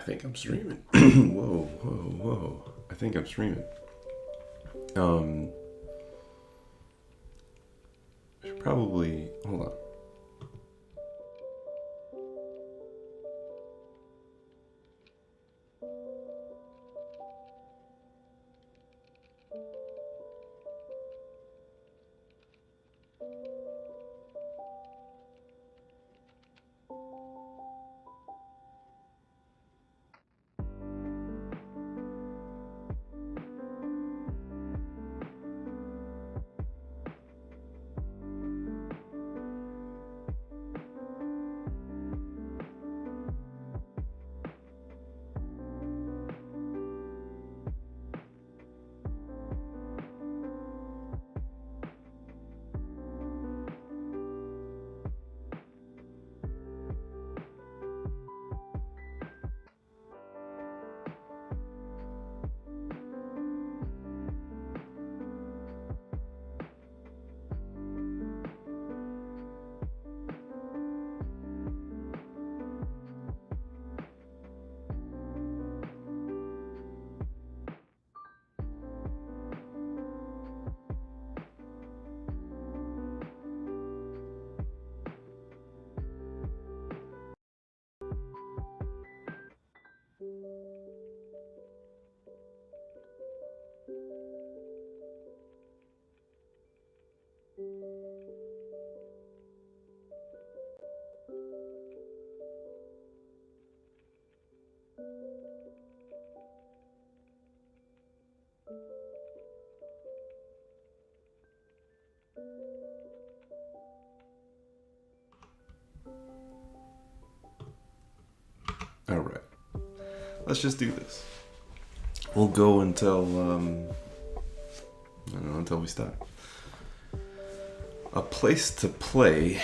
think I'm streaming. Whoa, whoa, whoa. I think I'm streaming. I should probably, hold on. All right, let's just do this. We'll go until, I don't know, until we stop. A place to play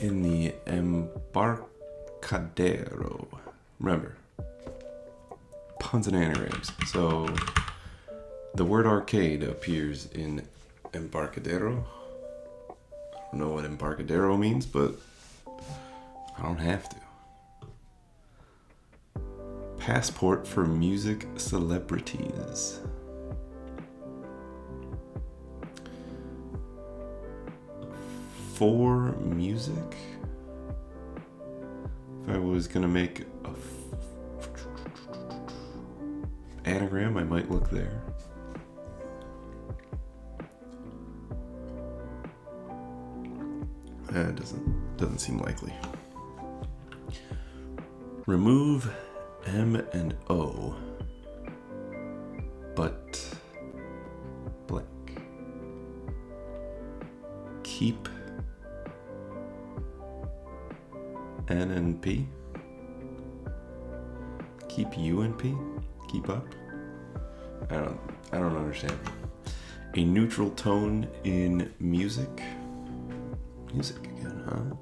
in the Embarcadero. Remember, Puns and Anagrams. So the word arcade appears in Embarcadero. I don't know what Embarcadero means, but I don't have to. Passport for music celebrities. For music? If I was gonna make a anagram, I might look there. That doesn't seem likely. Remove M and O, but blank. Keep N and P. Keep U and P. Keep up. I don't understand. A neutral tone in music. Music again, huh?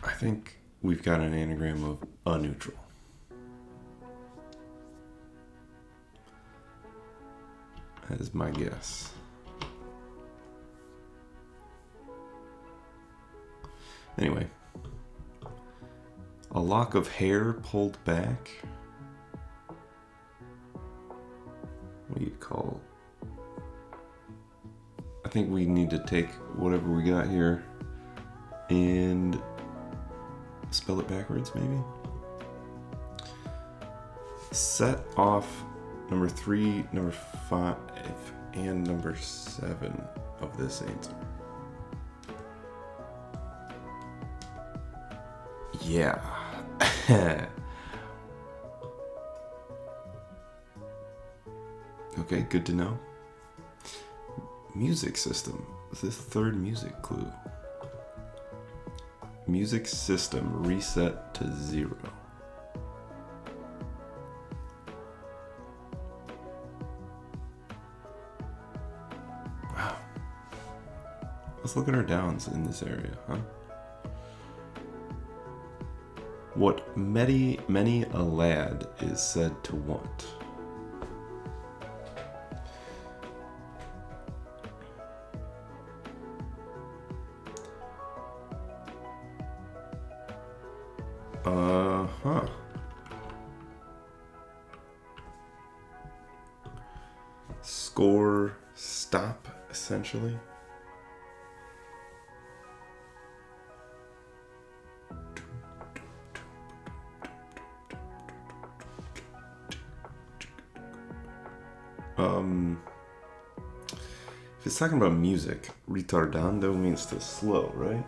I think we've got an anagram of a neutral. That is my guess. Anyway, a lock of hair pulled back. What do you call? I think we need to take whatever we got here and spell it backwards, maybe. Set off number 3, number 5, and number 7 of this answer. Yeah. Okay, good to know. Music system. The third music clue. Music system reset to 0. Wow. Let's look at our downs in this area, huh? What many a lad is said to want. Huh. Score, stop, essentially. If it's talking about music, retardando means to slow, right?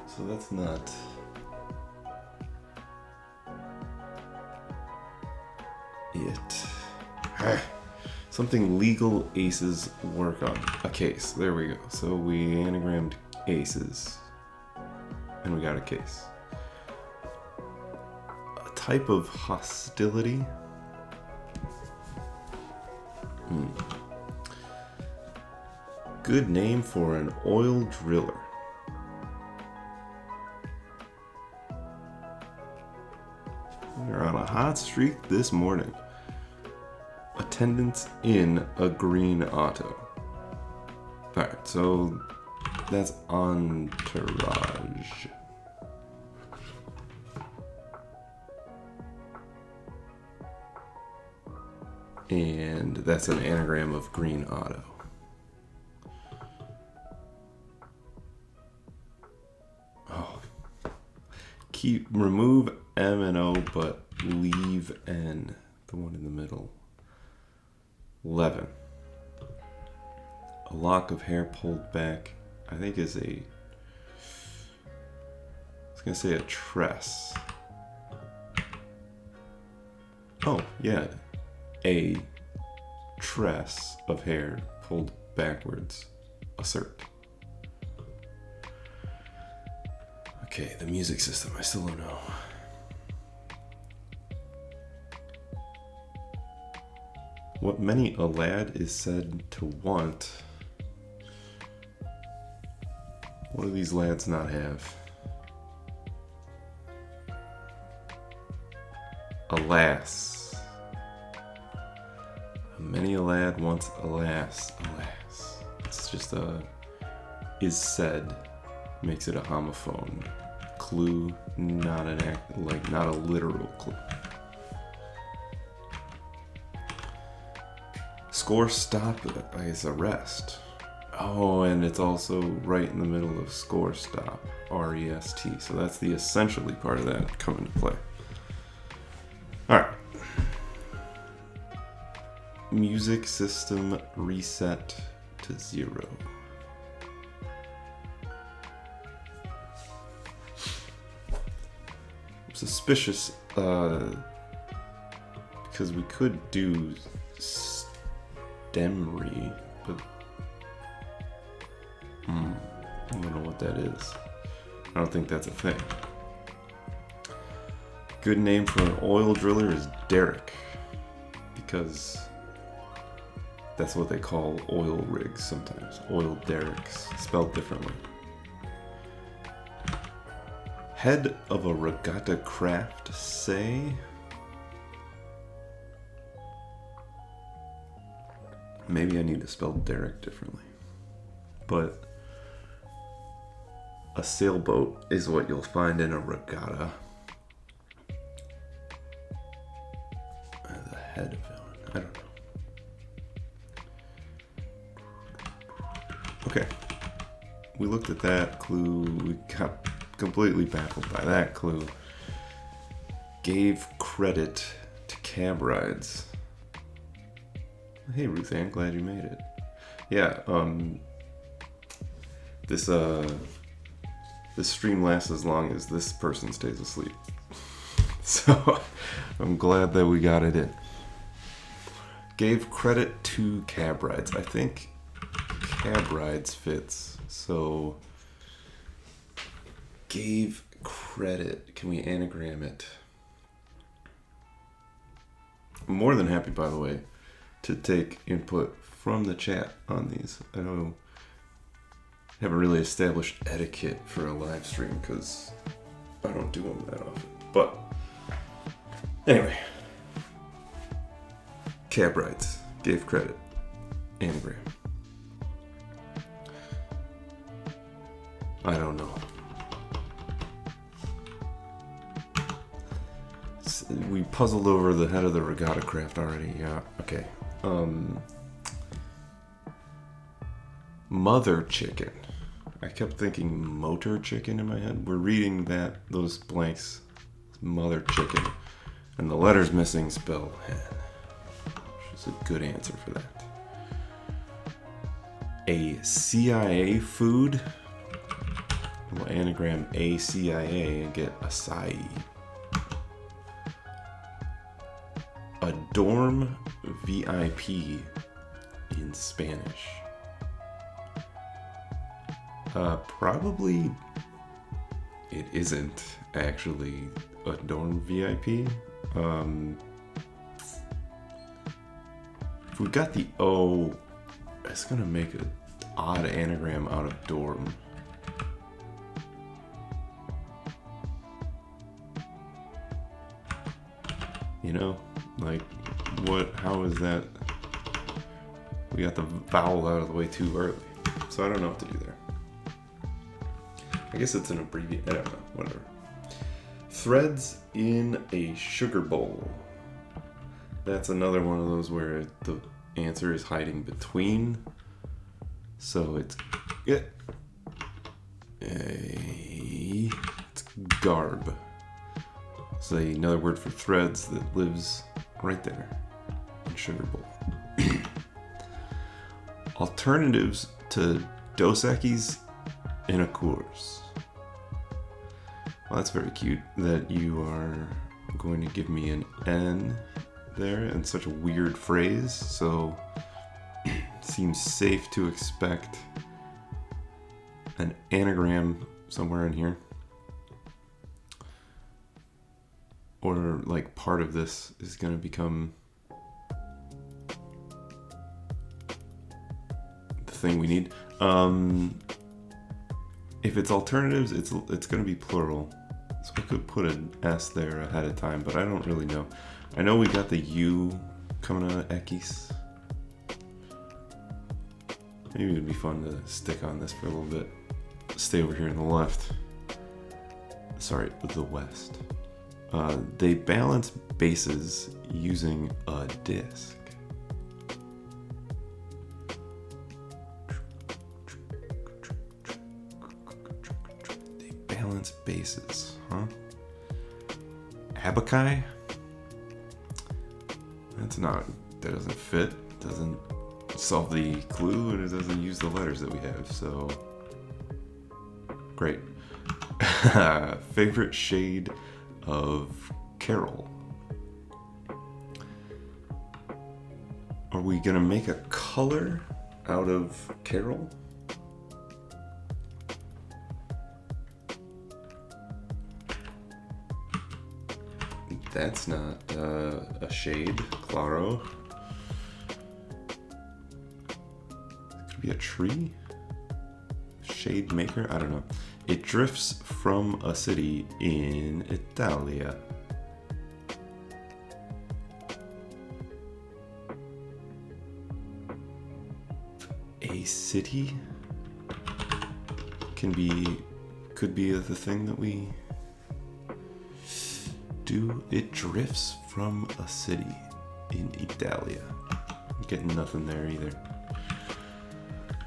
So that's not... it. Something legal aces work on. A case. There we go. So we anagrammed aces. And we got a case. A type of hostility. Good name for an oil driller. We're on a hot streak this morning. Attendance in a green auto. Alright, so that's entourage. And that's an anagram of green auto. Oh. Remove M and O, but leave N, the one in the middle. 11. A lock of hair pulled back, I think is a... I was going to say a tress. Oh, yeah. A tress of hair pulled backwards. Assert. Okay, the music system, I still don't know. What many a lad is said to want. What do these lads not have? Alas. Many a lad wants alas, alas. It's just a is said, makes it a homophone. Clue, not an act, like not a literal clue. Score stop is arrest. Oh, and it's also right in the middle of score stop, R-E-S-T. So that's the essentially part of that coming to play. All right. Music system reset to 0. I'm suspicious because we could do stemry, but I don't know what that is. I don't think that's a thing. Good name for an oil driller is Derrick, because that's what they call oil rigs sometimes. Oil derricks, spelled differently. Head of a regatta craft, say. Maybe I need to spell Derrick differently. But a sailboat is what you'll find in a regatta. The head of it, I don't know. Okay, we looked at that clue. We got completely baffled by that clue. Gave credit to cab rides. Hey Ruth Ann, glad you made it. Yeah, this stream lasts as long as this person stays asleep. So I'm glad that we got it in. Gave credit to cab rides. I think cab rides fits. So gave credit. Can we anagram it? I'm more than happy, by the way, to take input from the chat on these. I know I haven't really established etiquette for a live stream because I don't do them that often. But anyway, cab rides, gave credit, anagram. I don't know. we puzzled over the head of the regatta craft already. Yeah, okay. Mother chicken. I kept thinking motor chicken in my head. We're reading those blanks. Mother chicken. And the letters missing spell hen. Which is a good answer for that. A CIA food. We'll anagram ACIA and get acai. A dorm VIP in Spanish. Probably it isn't actually a dorm VIP. If we got the O, it's gonna make an odd anagram out of dorm. You know, like how is that? We got the vowel out of the way too early. So I don't know what to do there. I guess it's an abbreviation. I don't know. Whatever. Threads in a sugar bowl. That's another one of those where the answer is hiding between. So it's garb. It's another word for threads that lives right there in sugar bowl. Alternatives to Dos Equis in a course. Well, that's very cute that you are going to give me an N there in such a weird phrase. So seems safe to expect an anagram somewhere in here. Or like part of this is going to become the thing we need. If it's alternatives, it's going to be plural. So I could put an S there ahead of time, but I don't really know. I know we got the U coming out of Equis. Maybe it would be fun to stick on this for a little bit. Stay over here in the left. Sorry, the west. They balance bases using a disc. They balance bases, huh? Abaci? That doesn't fit. Doesn't solve the clue, and it doesn't use the letters that we have, so great. Favorite shade of Carol. Are we gonna make a color out of Carol? That's not a shade, claro. Could be a tree? Shade maker? I don't know. It drifts from a city in Italia. A city could be the thing that we do. It drifts from a city in Italia. I'm getting nothing there either.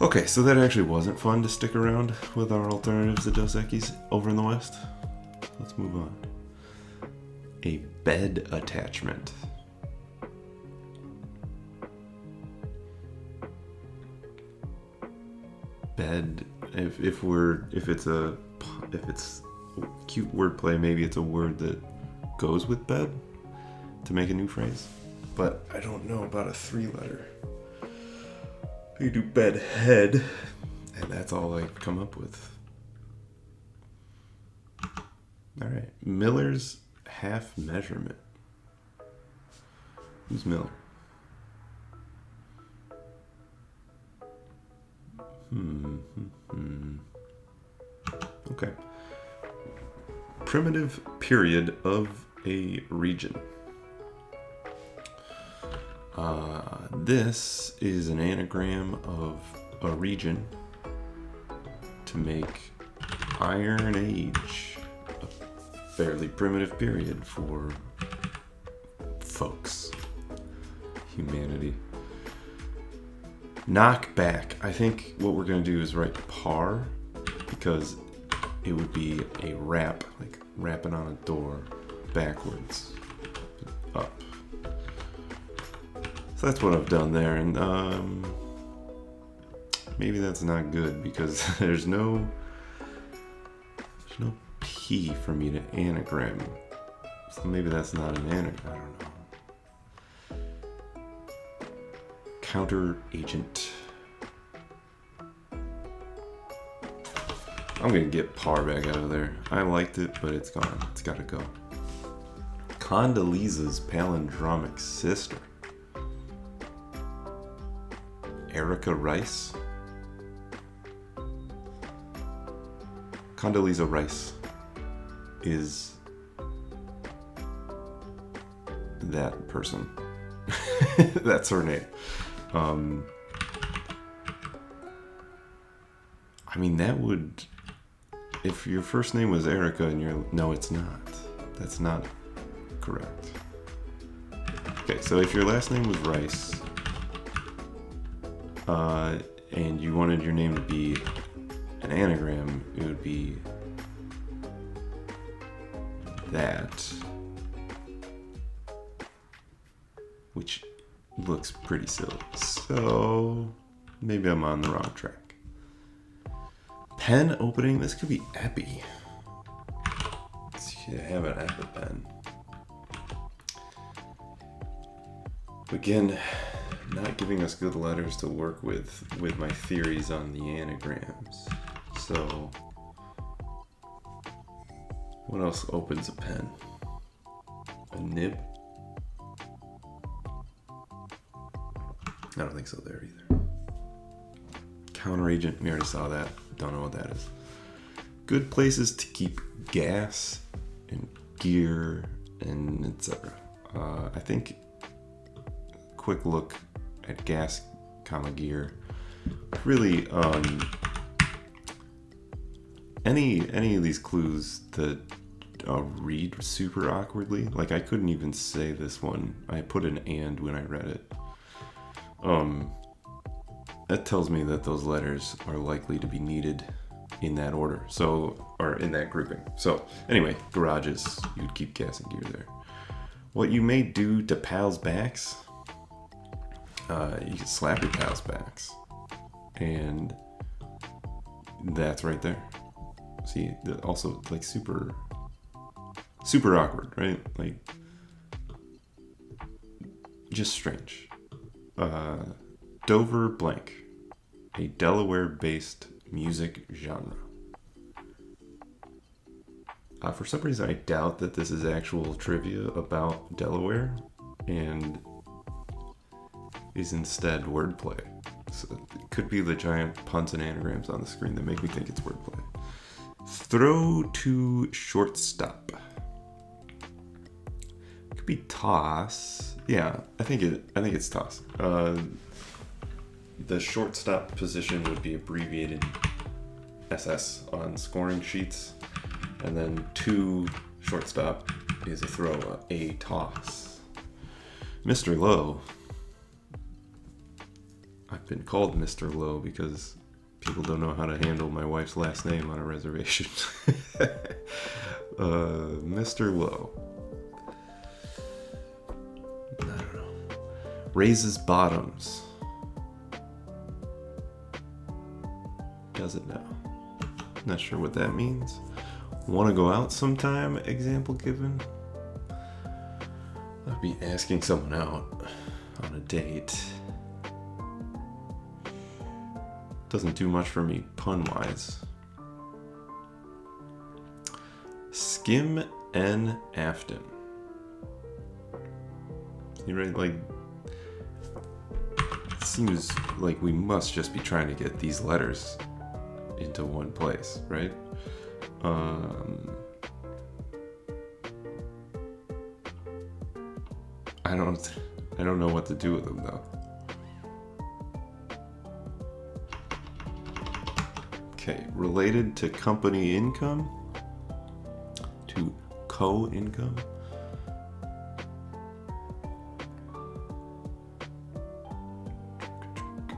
Okay, so that actually wasn't fun to stick around with our alternatives to Dos Equis over in the West. Let's move on. A bed attachment. Bed. If it's cute wordplay, maybe it's a word that goes with bed to make a new phrase. But I don't know about a 3-letter. You do bed head, and that's all I come up with. All right, Miller's half measurement. Who's Miller? Okay. Primitive period of a region. This is an anagram of a region to make Iron Age a fairly primitive period for folks. Humanity. Knock back. I think what we're going to do is write par, because it would be a rap, like rapping on a door backwards, up. So that's what I've done there, and maybe that's not good because there's no P for me to anagram. So maybe that's not an anagram. I don't know. Counter agent. I'm gonna get par back out of there. I liked it, but it's gone. It's gotta go. Condoleezza's palindromic sister. Erica Rice. Condoleezza Rice is that person. That's her name. I mean, that would... If your first name was Erica and you're... No, it's not. That's not correct. Okay, so if your last name was Rice, and you wanted your name to be an anagram, it would be that, which looks pretty silly. So maybe I'm on the wrong track. Pen opening. This could be epi. Let's have an EpiPen. Again, not giving us good letters to work with my theories on the anagrams. So, what else opens a pen? A nib? I don't think so there either. Counteragent, we already saw that. Don't know what that is. Good places to keep gas and gear and etc. I think quick look at gas, gear. Really, any of these clues that read super awkwardly. Like I couldn't even say this one. I put an and when I read it. That tells me that those letters are likely to be needed in that order. So, or in that grouping. So anyway, garages, you'd keep gas and gear there. What you may do to pals' backs, you can slap your pals' backs. And that's right there. See, also like super awkward, right? Like just strange. Dover blank, a Delaware-based music genre. For some reason, I doubt that this is actual trivia about Delaware, and is instead wordplay. So it could be the giant puns and anagrams on the screen that make me think it's wordplay. Throw to shortstop. It could be toss. Yeah, I think it's toss. The shortstop position would be abbreviated SS on scoring sheets, and then to shortstop is a throw, a toss. Mr. Lowe. I've been called Mr. Lowe because people don't know how to handle my wife's last name on a reservation. Mr. Lowe. I don't know. Raises bottoms. Doesn't know. Not sure what that means. Want to go out sometime? Example given. I'd be asking someone out on a date. Doesn't do much for me pun-wise. Skim N. Afton. You ready? Like, it seems like we must just be trying to get these letters into one place, right? I don't know what to do with them though. Okay, related to company income, to co-income.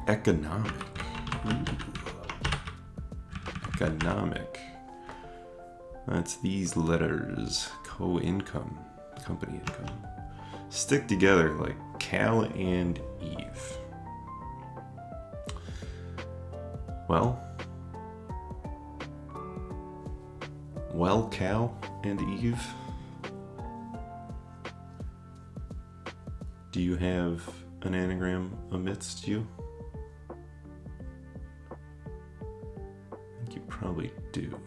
Economic. Ooh. Economic. That's these letters. Co-income. Company income. Stick together like Cal and Eve. Well, Cal and Eve, do you have an anagram amidst you? I think you probably do.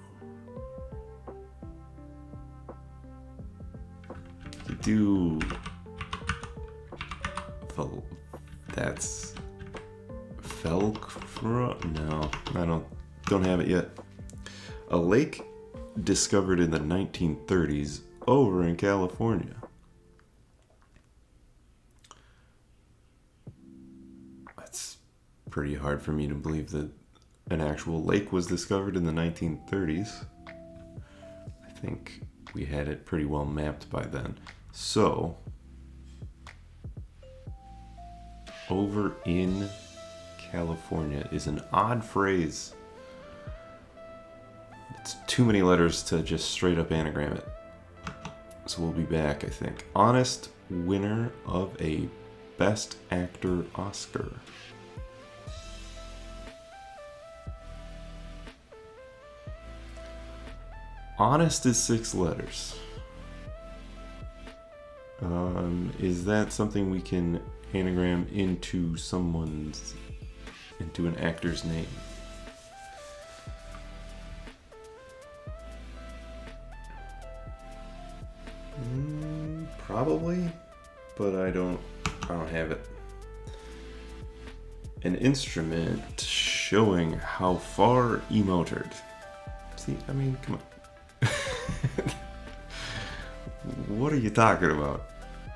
You do. That's Felcro? No, I don't have it yet. A lake discovered in the 1930s over in California. That's pretty hard for me to believe that an actual lake was discovered in the 1930s. I think we had it pretty well mapped by then. So, over in California is an odd phrase. It's too many letters to just straight up anagram it. So we'll be back, I think. Honest winner of a Best Actor Oscar. Honest is 6 letters. Is that something we can anagram into into an actor's name? Probably, but I don't have it. An instrument showing how far emoted. See, I mean, come on. What are you talking about?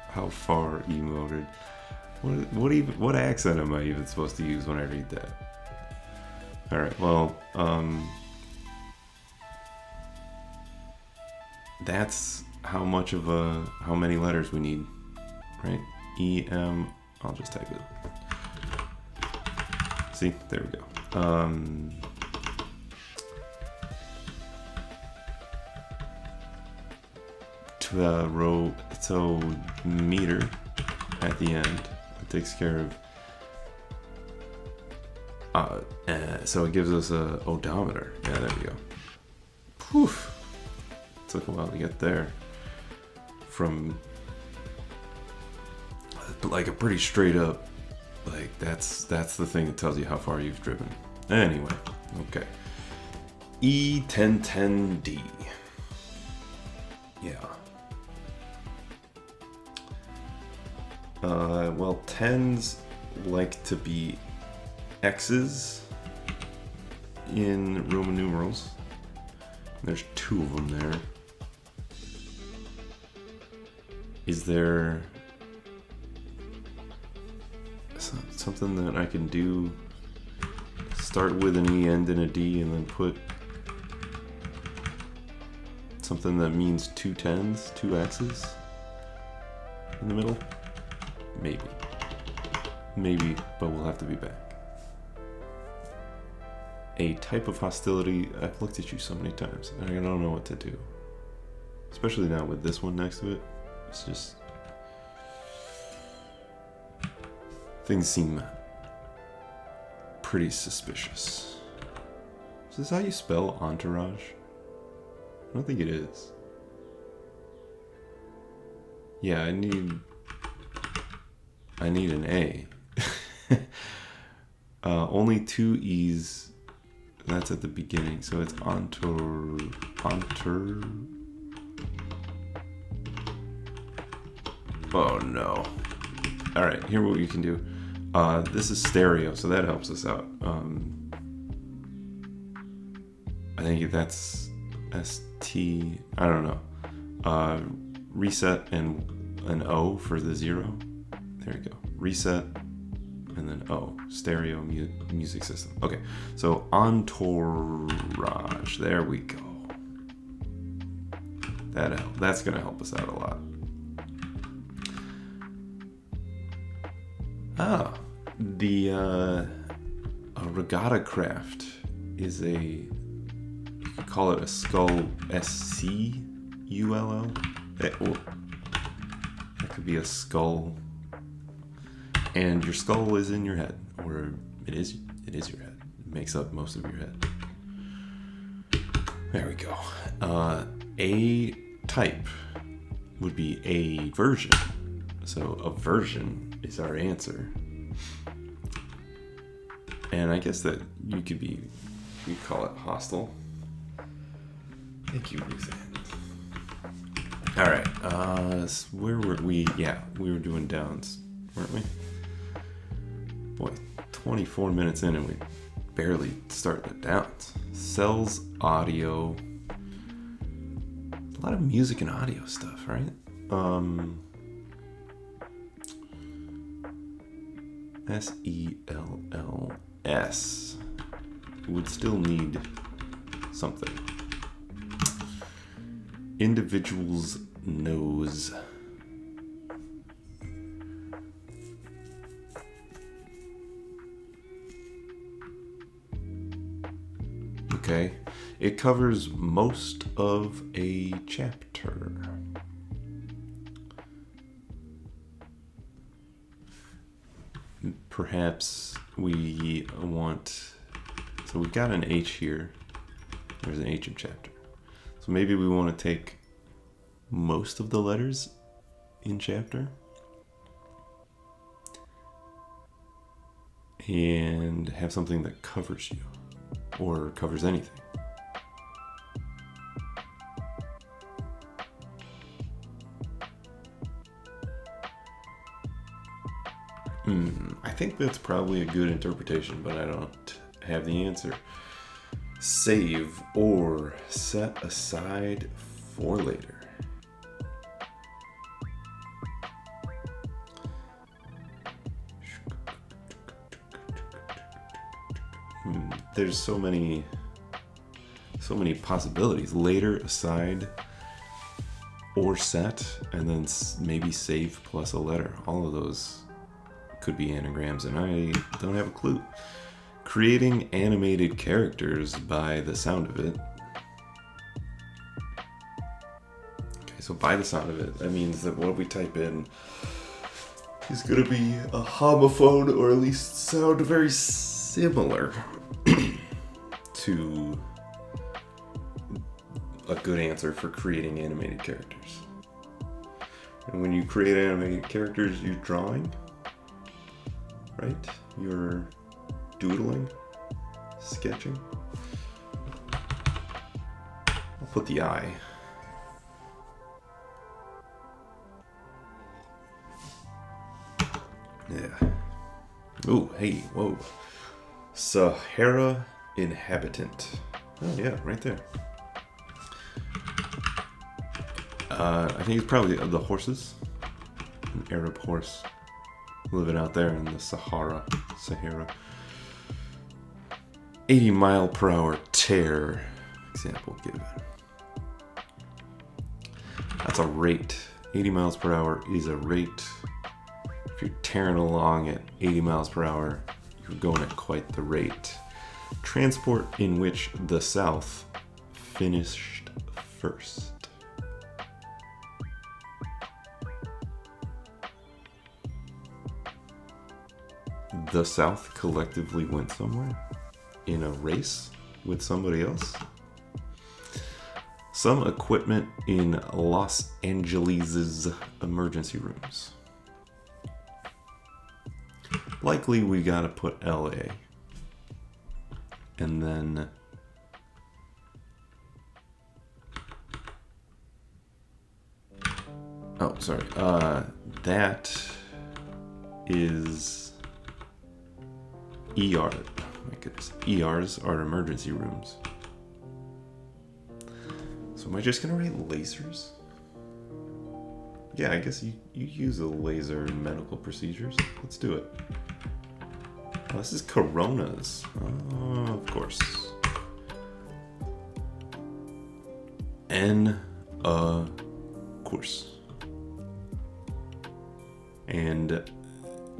How far emoted? What accent am I even supposed to use when I read that? All right, well, that's how many letters we need, right? E-M, I'll just type it. See, there we go. So meter at the end, it takes care of, so it gives us a odometer. Yeah, there we go. Poof. Took a while to get there. From like a pretty straight up, like that's the thing that tells you how far you've driven. Anyway, okay. E1010D. Yeah. Well, 10s like to be X's in Roman numerals. There's 2 of them there. Is there something that I can do? Start with an E, end in a D, and then put something that means 2 10s, 2 X's in the middle? Maybe, but we'll have to be back. A type of hostility. I've looked at you so many times, and I don't know what to do. Especially now with this one next to it. It's just... things seem pretty suspicious. Is this how you spell entourage? I don't think it is. Yeah, I need an A. Only 2 E's. That's at the beginning, so it's ontour. Oh no. Alright, here what you can do. This is stereo, so that helps us out. I think that's ST, I don't know. Reset and an O for the 0. There you go. Reset and then O. Stereo music system. Okay, so entourage. There we go. That's gonna help us out a lot. The A regatta craft is you could call it a skull, SCULL. That could be a skull, and your skull is in your head, or it is your head. It makes up most of your head. There we go. A type would be a version. So a version is our answer. And I guess that you could call it hostile. Thank you, Ruth Ann. All right. Where were we? Yeah, we were doing downs, weren't we? Boy, 24 minutes in and we barely started the downs. Sells audio. A lot of music and audio stuff, right? SELLS would still need something. Individual's nose. Okay, it covers most of a chapter. Perhaps we want, so we've got an H here. There's an H in chapter. So maybe we want to take most of the letters in chapter and have something that covers you or covers anything. I think that's probably a good interpretation, but I don't have the answer. Save or set aside for later. There's so many possibilities. Later, aside, or set, and then maybe save plus a letter. All of those could be anagrams, and I don't have a clue. Creating animated characters by the sound of it. Okay, so by the sound of it, that means that what we type in is going to be a homophone, or at least sound very similar to a good answer for creating animated characters. And when you create animated characters, you're drawing, right? You're doodling, sketching. I'll put the I. Yeah. Ooh, hey, whoa. Sahara inhabitant. Oh yeah, right there. I think it's probably the horses. An Arab horse living out there in the Sahara. 80 mile per hour tear. Example given. That's a rate. 80 miles per hour is a rate. If you're tearing along at 80 miles per hour, you're going at quite the rate. Transport in which the South finished first. The South collectively went somewhere in a race with somebody else. Some equipment in Los Angeles' emergency rooms. Likely we gotta put LA. And then oh, sorry. That is ER. My goodness. ERs are emergency rooms. So am I just gonna write lasers? Yeah, I guess you use a laser in medical procedures. Let's do it. Oh, this is coronas. Oh, of course. Course. And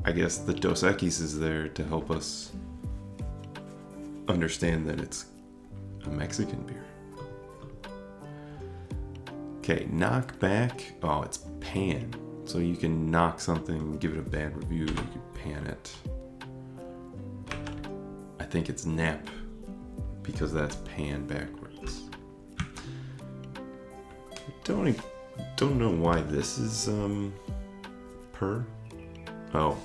I guess the Dos Equis is there to help us understand that it's a Mexican beer. Okay, knock back. Oh, it's pan. So you can knock something, give it a bad review, you can pan it. I think it's nap because that's pan backwards. Don't know why this is per. Oh,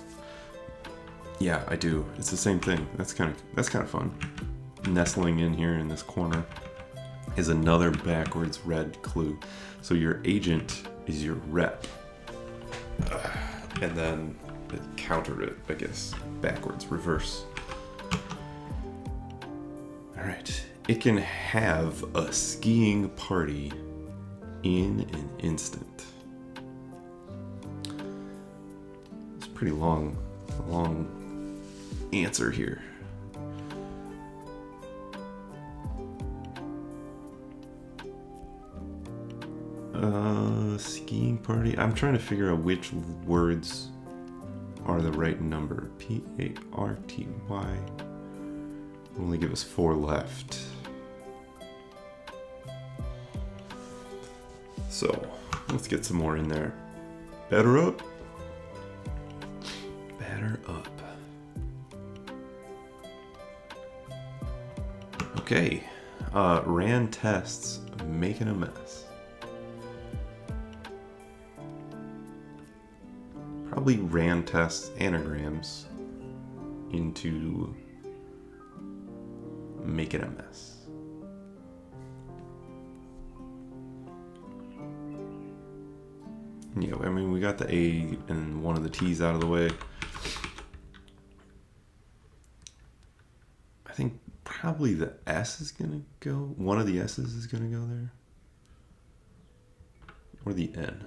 yeah, I do. It's the same thing. That's kind of fun. Nestling in here in this corner is another backwards red clue. So your agent is your rep, and then counter it, I guess, backwards, reverse. All right. It can have a skiing party in an instant. It's a pretty long answer here. Skiing party. I'm trying to figure out which words are the right number. P-A-R-T-Y. Only give us 4 left. So, let's get some more in there. Batter up. Batter up. Okay. Ran tests, making a mess. Probably ran tests anagrams into making a mess. Yeah, I mean, we got the A and one of the T's out of the way. I think probably the S is gonna go. One of the S's is gonna go there. Or the N.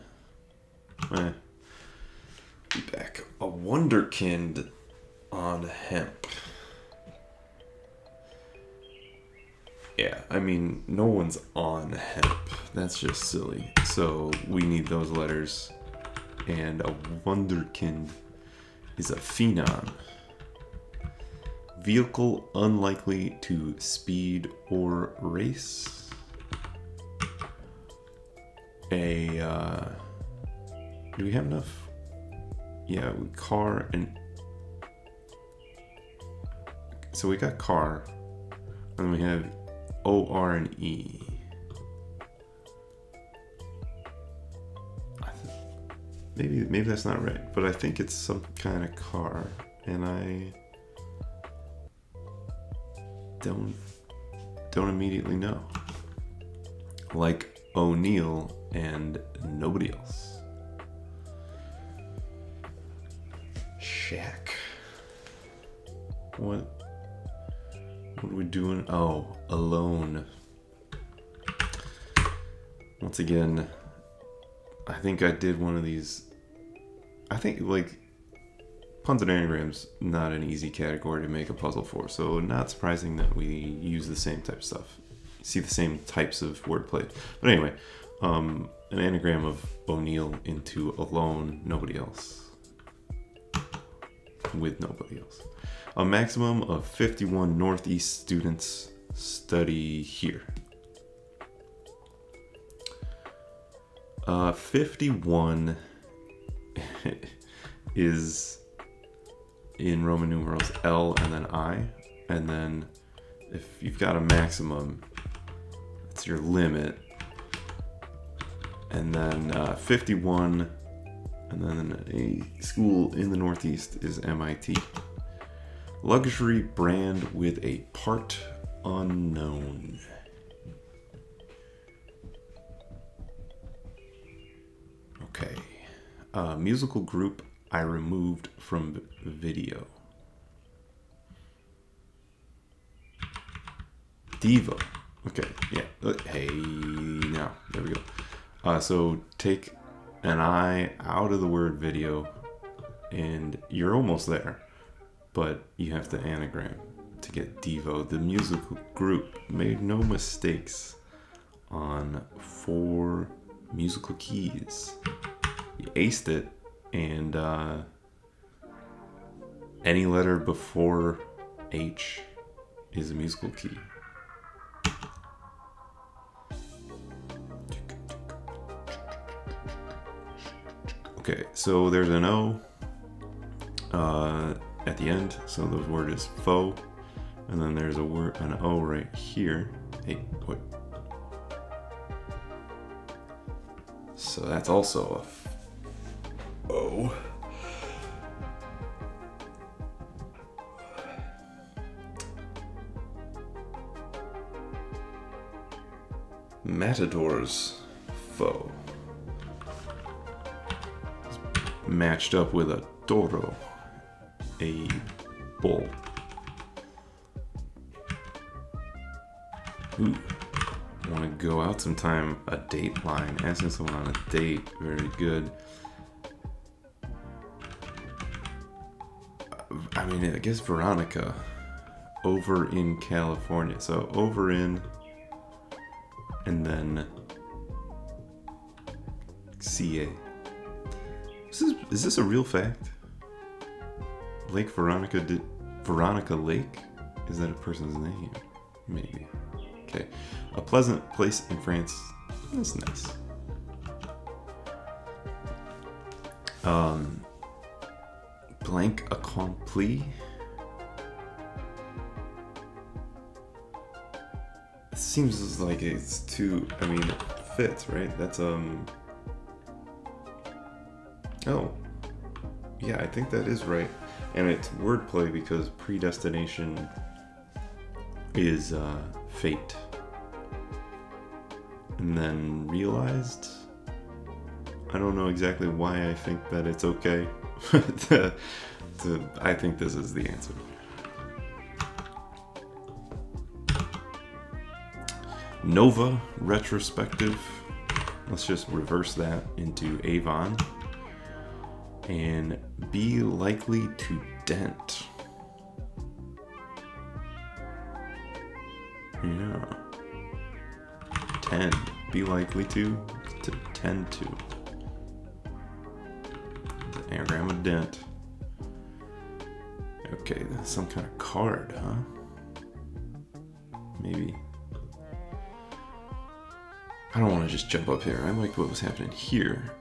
Be back. A wonderkind on hemp. Yeah, I mean, no one's on hemp. That's just silly. So we need those letters. And a wonderkind is a phenom. Vehicle unlikely to speed or race. Do we have enough? Yeah, car and... So we got car. And we have O-R and E. Maybe that's not right, but I think it's some kind of car, and I don't immediately know. Like O'Neill and nobody else. Shack. What are we doing? Oh, alone. Once again, I think I did one of these. I think, like, Puns and Anagrams, not an easy category to make a puzzle for, so not surprising that we use the same type of stuff. See the same types of wordplay. But anyway, an anagram of O'Neill into alone, nobody else. With nobody else. A maximum of 51 Northeast students study here. 51 is in Roman numerals L and then I, and then if you've got a maximum, it's your limit, and then 51, and then a school in the Northeast is MIT. Luxury brand with a part unknown. Okay. Musical group I removed from video. Diva. Okay, yeah. Hey, now, there we go. So take an I out of the word video, and you're almost there. But you have to anagram to get Devo. The musical group made no mistakes on 4 musical keys. You aced it, and any letter before H is a musical key. Okay, so there's an O at the end, so the word is faux, and then there's an O right here. Hey, what? So that's also a O. Matador's foe. Matched up with a toro, a bull. Ooh, want to go out sometime. A date line, asking someone on a date, very good. I mean, I guess Veronica, over in California. So over in, and then CA. Is this a real fact? Lake Veronica, Veronica Lake? Is that a person's name? Maybe. Okay. A pleasant place in France. That's nice. Blank accompli. It seems like it's too, I mean, it fits, right? That's, oh, yeah, I think that is right. And it's wordplay because predestination is fate. And then realized? I don't know exactly why I think that it's okay. I think this is the answer. Nova, retrospective. Let's just reverse that into Avon. And be likely to dent. Yeah. Tend. Be likely to tend to. The anagram of dent. Okay, that's some kind of card, huh? Maybe. I don't want to just jump up here. I liked what was happening here.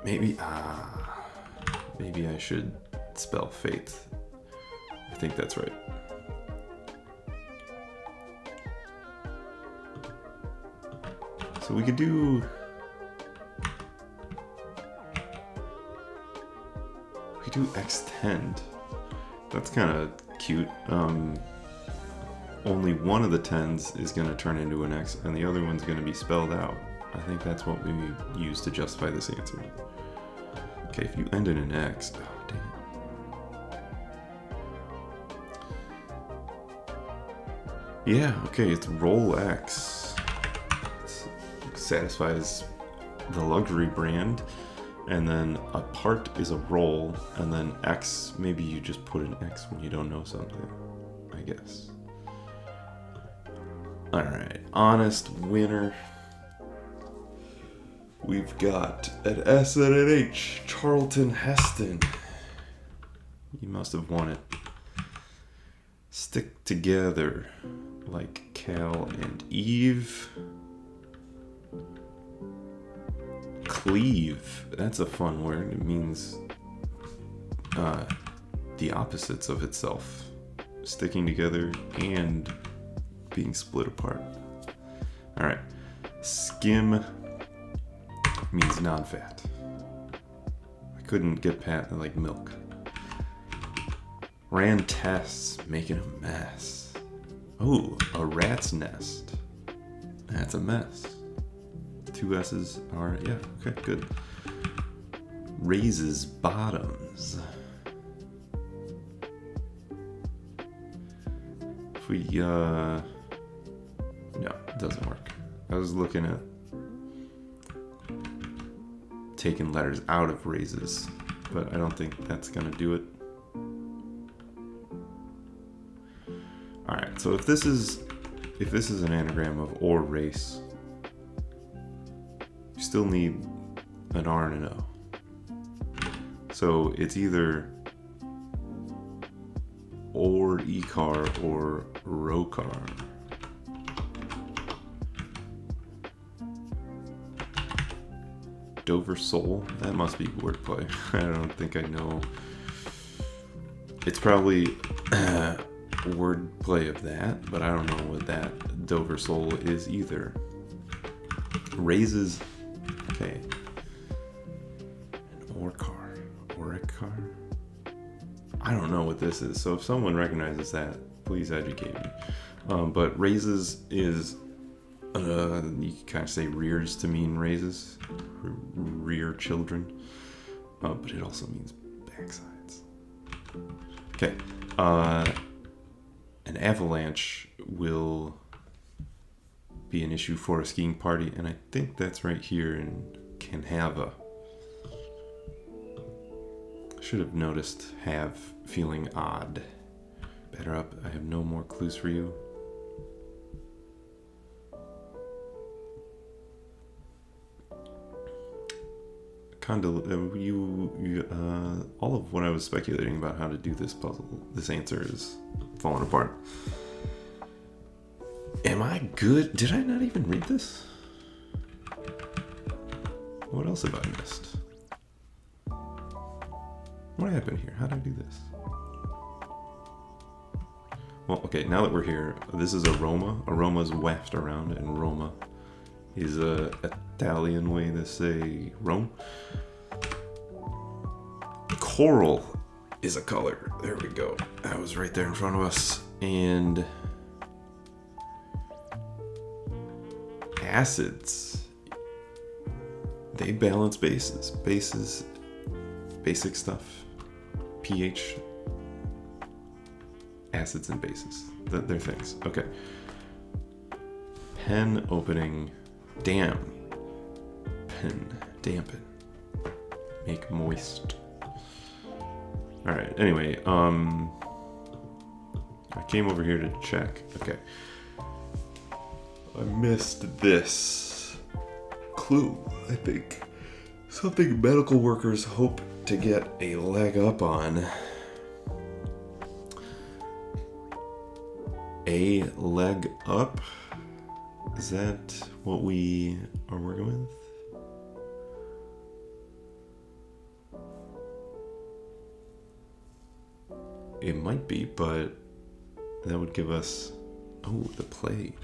Maybe I should spell faith. I think that's right. So we could do extend. That's kind of cute. Only one of the tens is going to turn into an X, and the other one's going to be spelled out. I think that's what we use to justify this answer. Okay, if you end in an X, oh dang it. Yeah, okay, it's roll X. It satisfies the luxury brand, and then a part is a roll, and then X, maybe you just put an X when you don't know something, I guess. Alright, honest winner. We've got an S and an H, Charlton Heston. You must have won it. Stick together like Cal and Eve. Cleave, that's a fun word. It means the opposites of itself. Sticking together and being split apart. Alright. Skim means non-fat. I couldn't get past like milk. Ran tests, making a mess. Oh, a rat's nest. That's a mess. Two S's are, yeah, okay, good. Raises bottoms. If we, no, it doesn't work. I was looking at taking letters out of raises, but I don't think that's gonna do it. Alright, so if this is an anagram of or race, you still need an R and an O. So it's either or e-car or row-car. Dover Soul? That must be wordplay. I don't think I know. It's probably wordplay of that, but I don't know what that Dover Soul is either. Raises. Okay. An or car. Or a car? I don't know what this is, so if someone recognizes that, please educate me. But raises is, you can kind of say rears to mean raises, rear children, but it also means backsides. Okay, an avalanche will be an issue for a skiing party, and I think that's right here in Canhava. Should have noticed have feeling odd. Better up. I have no more clues for you. All of what I was speculating about how to do this puzzle, this answer is falling apart. Am I good? Did I not even read this? What else have I missed? What happened here? How did I do this? Well, okay, now that we're here, this is aroma. Aroma is waft around, and Roma is a Italian way to say Rome. Coral is a color. There we go. That was right there in front of us. And acids. They balance bases. Bases, basic stuff. pH. Acids and bases. They're things. Okay. Pen opening. Damn. Pen. Dampen. Make moist. Alright, anyway, I came over here to check. Okay. I missed this clue, I think. Something medical workers hope to get a leg up on. A leg up? Is that what we are working with? It might be, but that would give us... Oh, the plague.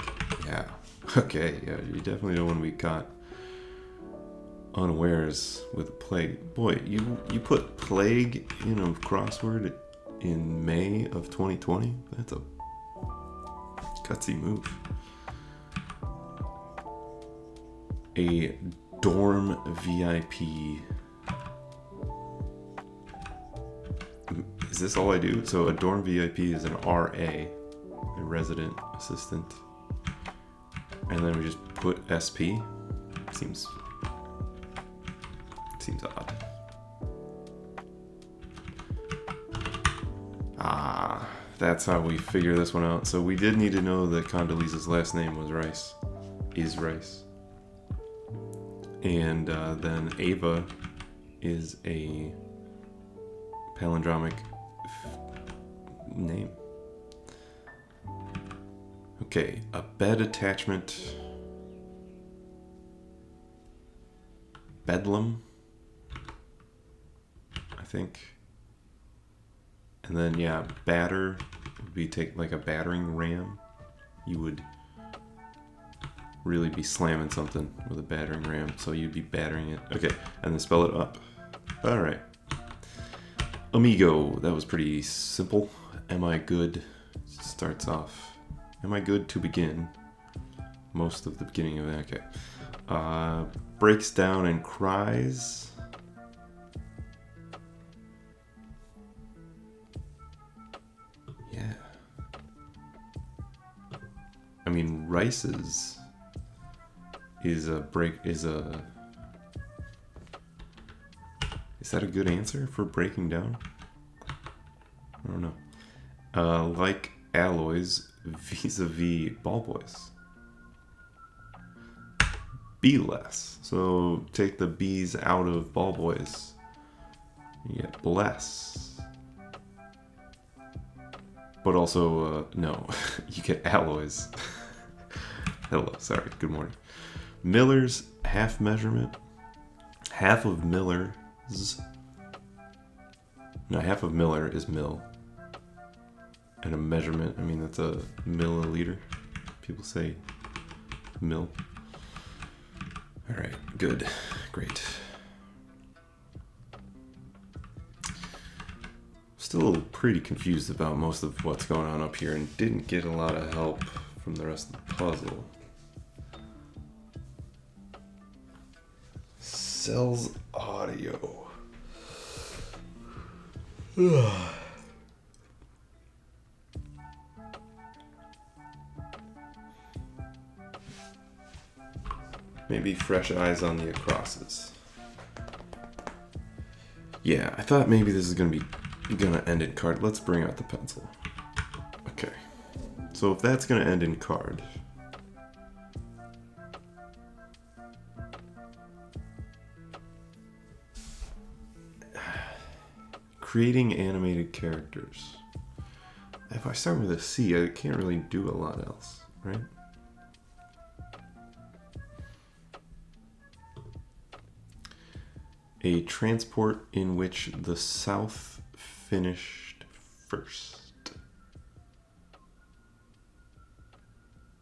Yeah. Okay, yeah, you definitely don't want to be caught unawares with the plague. Boy, you put plague in a crossword in May of 2020? That's a gutsy move. A dorm VIP. Is this all I do? So a dorm VIP is an RA, a resident assistant. And then we just put SP. Seems odd. Ah, that's how we figure this one out. So we did need to know that Condoleezza's last name was Rice. Is Rice. And then Ava is a palindromic name. Okay, a bed attachment. Bedlam, I think. And then, yeah, batter would be like a battering ram. You would really be slamming something with a battering ram, so you'd be battering it. Okay, and then spell it up. All right. Amigo, that was pretty simple. Am I good? Starts off. Am I good to begin? Most of the beginning of that. Okay. Breaks down and cries. Yeah. I mean, Rice's is that a good answer for breaking down? I don't know. Like alloys vis-a-vis ball boys. Be less. So take the B's out of ball boys. You get bless. But also, no, you get alloys. Hello, sorry, good morning. Miller's half measurement. Half of Miller's. No, half of Miller is mil. And a measurement, I mean, that's a milliliter. People say mil. All right, good, great. Still pretty confused about most of what's going on up here and didn't get a lot of help from the rest of the puzzle. Sells audio. Maybe fresh eyes on the acrosses. Yeah, I thought maybe this is gonna end in card. Let's bring out the pencil. Okay. So if that's gonna end in card. Creating animated characters. If I start with a C, I can't really do a lot else, right? A transport in which the South finished first.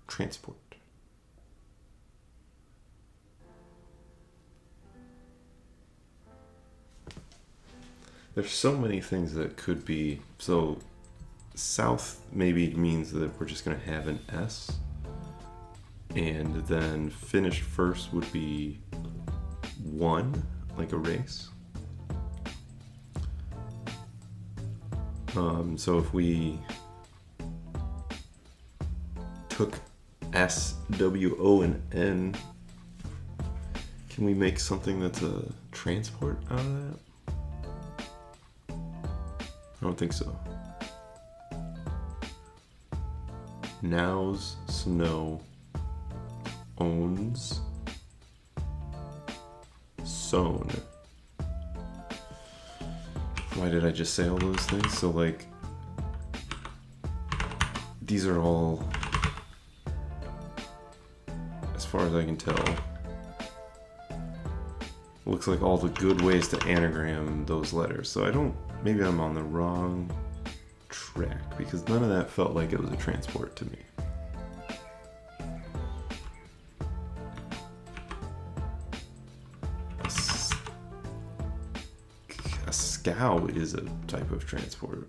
Transport. There's so many things that could be. So South maybe means that we're just going to have an S. And then finished first would be one. Like a race. So if we took S, W, O, and N, can we make something that's a transport out of that? I don't think so. Nows, snow, owns, sown. Why did I just say all those things? So like, these are all, as far as I can tell, looks like all the good ways to anagram those letters. So I don't, maybe I'm on the wrong track because none of that felt like it was a transport to me. Cow is a type of transport,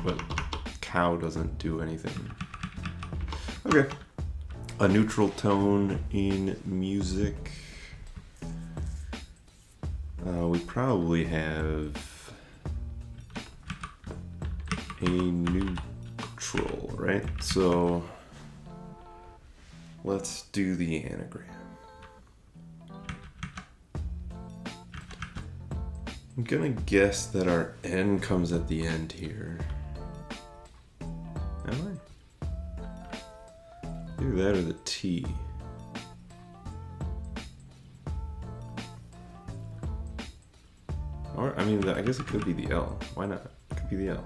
but cow doesn't do anything. Okay. A neutral tone in music. We probably have a neutral, right? So let's do the anagram. I'm gonna guess that our N comes at the end here. Am I? Either that or the T. Or, I mean, I guess it could be the L. Why not? It could be the L.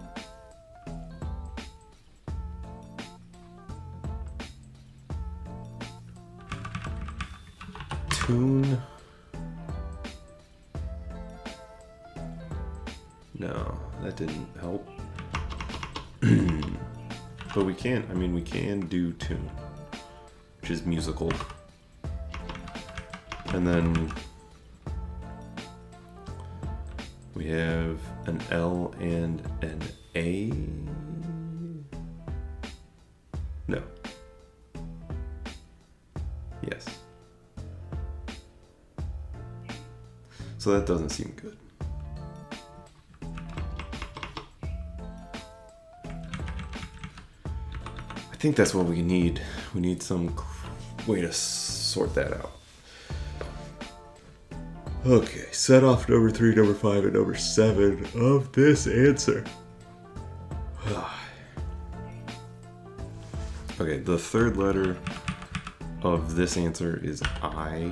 Tune. No, that didn't help. But we can do tune, which is musical. And then we have an L and an A. No. Yes. So that doesn't seem good. I think that's what we need. We need some way to sort that out. Okay, set off number 3, number 5, and number 7 of this answer. Okay, the third letter of this answer is I.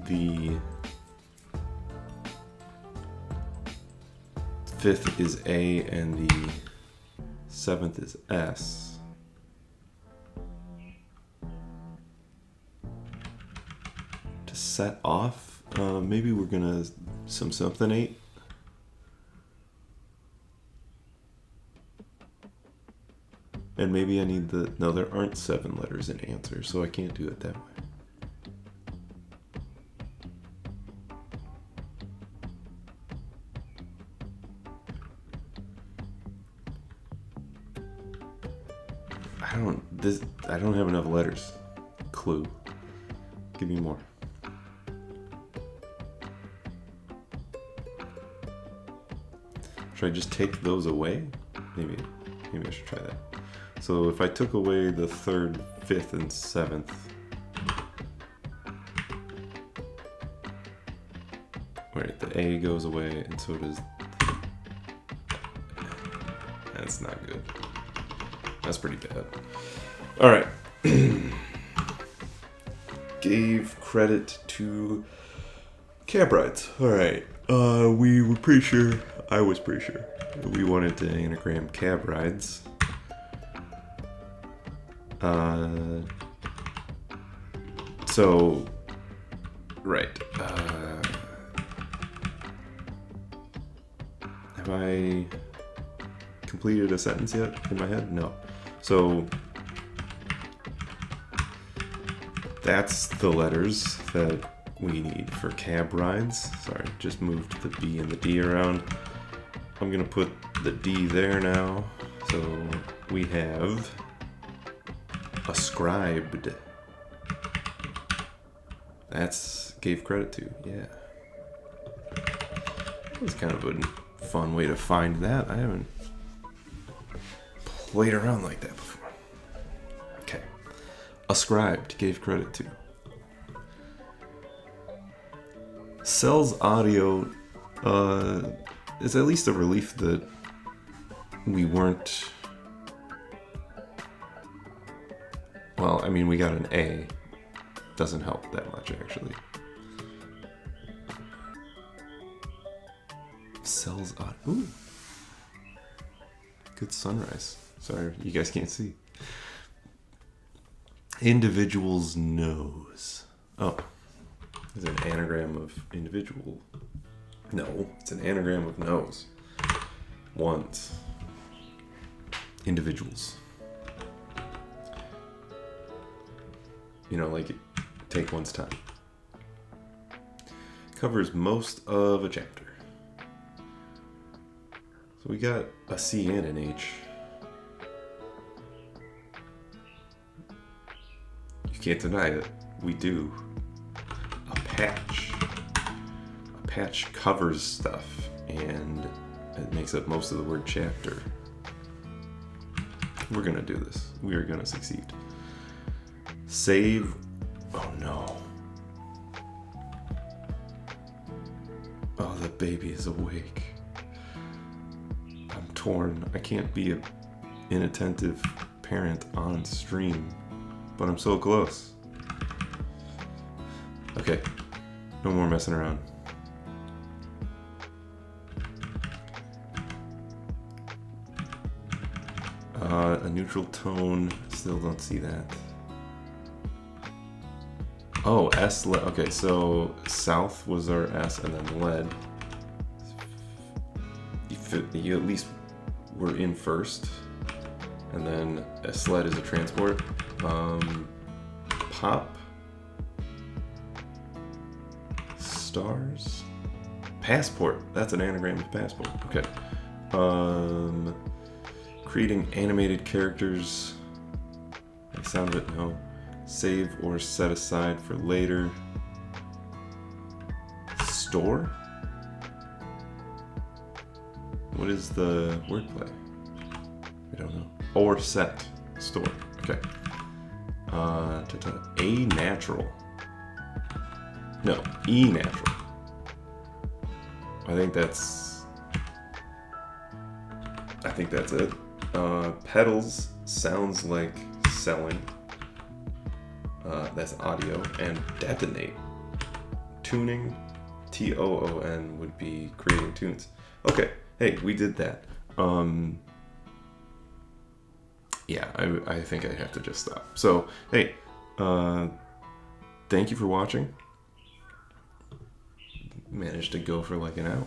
The fifth is A, and the 7th is S. To set off, maybe we're gonna something 8. And maybe I need no, there aren't 7 letters in answer, so I can't do it that way. I don't have enough letters. Clue. Give me more. Should I just take those away? Maybe I should try that. So if I took away the 3rd, 5th, and 7th, right, the A goes away, and so does. That's not good. That's pretty bad. All right. Gave credit to cab rides. All right. We were pretty sure. I was pretty sure. We wanted to anagram cab rides. So, right. Have I completed a sentence yet in my head? No. So, that's the letters that we need for cab rides. Sorry, just moved the B and the D around. I'm gonna put the D there now. So we have ascribed. That's gave credit to, yeah. That was kind of a fun way to find that. I haven't played around like that before. Okay. Ascribed, gave credit to. Sells audio is at least a relief that we weren't. Well, I mean, we got an A. Doesn't help that much, actually. Sells audio. Ooh. Good sunrise. Sorry, you guys can't see. Individual's nose. Oh. It's an anagram of individual. No, it's an anagram of nose. Ones. Individuals. You know, like take one's time. Covers most of a chapter. So we got a C and an H. You can't deny it. We do. A patch. A patch covers stuff, and it makes up most of the word chapter. We're gonna do this. We are gonna succeed. Save. Oh no. Oh, the baby is awake. I'm torn. I can't be an inattentive parent on stream, but I'm so close. Okay, no more messing around. A neutral tone, still don't see that. Oh, S, okay, so south was our S and then lead. You at least were in first. And then a sled is a transport. Pop. Stars. Passport, that's an anagram of passport, okay. Creating animated characters. I sound it, no. Save or set aside for later. Store? What is the wordplay? I don't know. Or set. Store. Okay. A natural. No, E natural. I think that's it. Pedals sounds like selling. That's audio. And detonate. Tuning. T-O-O-N would be creating tunes. Okay. Hey, we did that. yeah, I think I have to just stop. So, hey, thank you for watching. Managed to go for like an hour.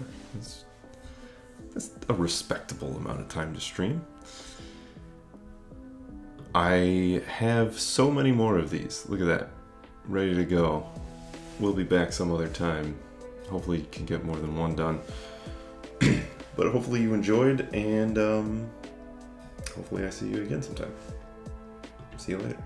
That's a respectable amount of time to stream. I have so many more of these. Look at that. Ready to go. We'll be back some other time. Hopefully you can get more than one done. But hopefully you enjoyed, and hopefully I see you again sometime. See you later.